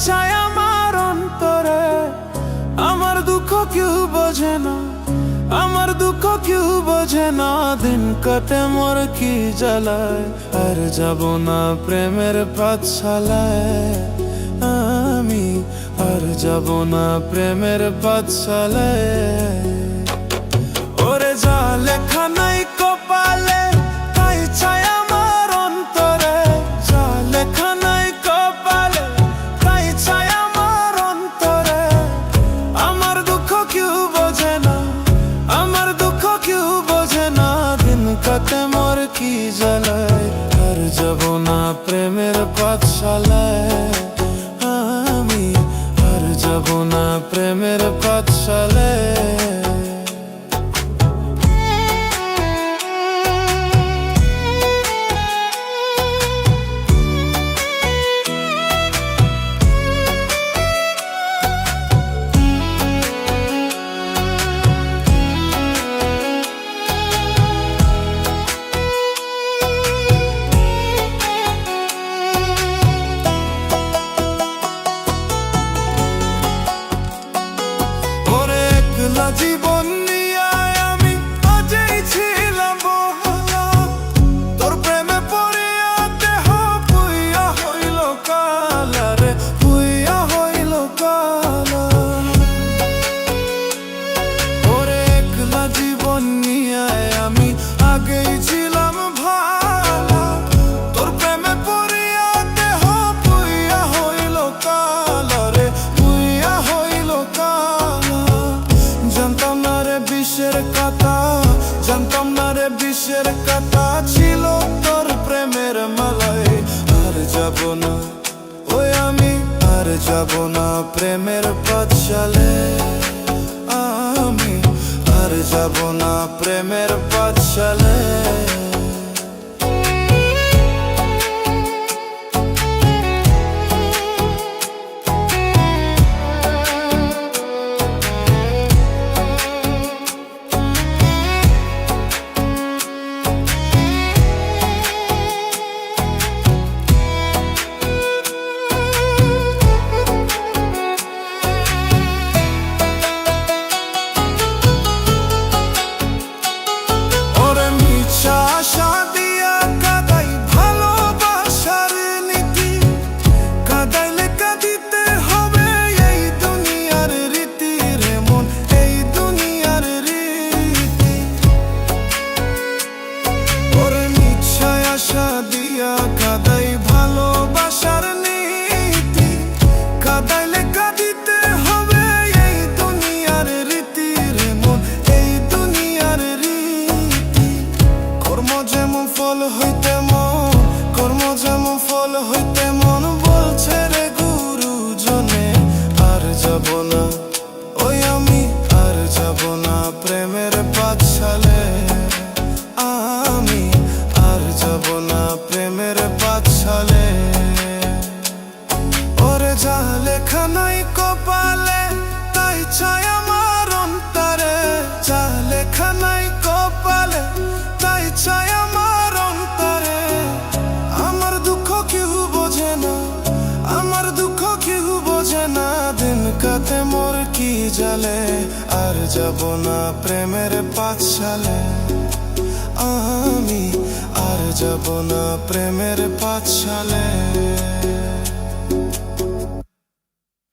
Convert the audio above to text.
চায় আমার অন্তরে। আমার দুঃখ কেউ বোঝে না, আমার দুঃখ কেউ বোঝে না। দিন কাটে মোর কি জ্বালায়, আর যাব না প্রেমের পাঠশালায়। আমি আর যাব না প্রেমের পাঠশালায়। ওরে যা লেখা নাই কপালে, তাই চাই আমার অন্তরে। যা লেখা নাই কপালে, তাই চাই আমার অন্তরে। আমার দুঃখ কেউ বোঝে না, আমার দুঃখ কেউ বোঝে না। দিন কাটে মোর কি জ্বালায়, আর যাব না প্রেমের পাঠশালায়। আমি আর যাব না প্রেমের পাঠশালায়। জীবন নিয়ে আমি আজই ছিলাম বলা, তোর প্রেমে পড়িয়া দেহ পুইয়া হইল কালা রে, পুইয়া হইল কালা। ওরে একলা জীবন নিয়ে আমি আগেই ছিলাম ভালা, তোর প্রেমে পড়িয়া দেহ পুইয়া হইল কালা রে, পুইয়া হইল কালা। জানতাম না রে বিষের কথা, জানতাম না রে বিষের কথা ছিল তোর প্রেমের মালায়। আর যাব না ওই আমি, আর যাব না প্রেমের পাঠশালায়। আমি আর যাব না প্রেমের পাঠশালায়। কাদাই ভালোবাসার নীতি, কাদাইলে কাঁদিতে হবে এই দুনিয়ার রীতি রে মন, এই দুনিয়ার রীতি। কর্ম যেমন ফল হইতে মন, কর্ম যেমন ফল হইতে মন বলছে রে গুরুজনে। আর যাব না ওই আমি, আর যাব না প্রেমের পাঠশালায়। আমি আর যাব না প্রেমের পাঠশালায়। ওরে যা লেখা নাই কপালে, তাই চাই আমার অন্তরে। যা লেখা নাই কপালে, তাই চাই আমার অন্তরে। আমার দুঃখ কেউ বোঝে না, আমার দুঃখ কেউ বোঝে না। দিন কাটে মোর কি জ্বালে, আর যাব না প্রেমের পাঠশালায়। আমি আর যাব না প্রেমের পাঠশালায়।